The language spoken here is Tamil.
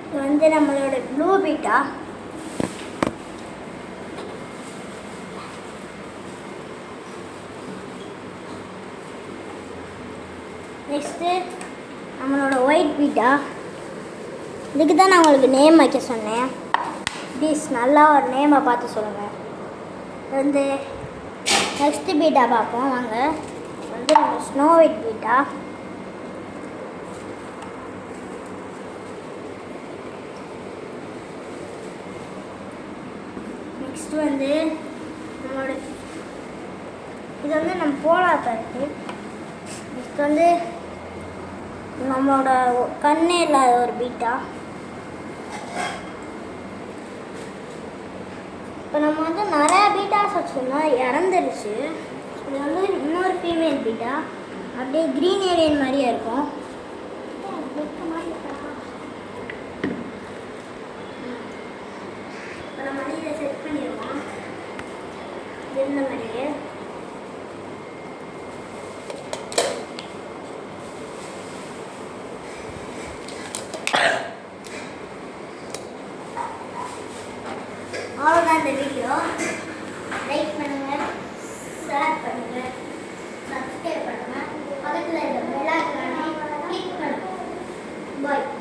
இது வந்து நம்மளோட ப்ளூ பீட்டா. நெக்ஸ்ட்டு நம்மளோட ஒயிட் பீட்டா. இதுக்கு தான் நான் உங்களுக்கு நேம் வைக்க சொன்னேன். ப்ளீஸ் நல்லா ஒரு நேமை பார்த்து சொல்லுங்கள். இது வந்து நெக்ஸ்ட்டு பீட்டா பார்ப்போம் வாங்க. வந்து நம்ம ஸ்னோ ஒயிட் பீட்டா. நெக்ஸ்ட்டு வந்து நம்மளோட இது வந்து நம்ம போலார் பேரட்டு. நெக்ஸ்ட் வந்து நம்மளோட கண்ணே இல்லாத ஒரு பீட்டா. இப்போ நம்ம வந்து நிறையா பீட்டாஸ் வச்சுருந்தோம், இறந்துருச்சு. இது வந்து இன்னொரு ஃபீமேல் பீட்டா. அப்படியே க்ரீன் ஏலியன் மாதிரியே இருக்கும். இப்போ நம்ம வந்து இதை செட் பண்ணிடுவோம் இந்த மாதிரியே. அவ்வளோதான் இந்த வீடியோ. லைக் பண்ணுங்கள், ஷேர் பண்ணுங்கள், சப்ஸ்கிரைப் பண்ணுங்கள், பக்கத்தில் இருக்க பெல் ஐகானை கிளிக் பண்ணுங்கள். பாய்.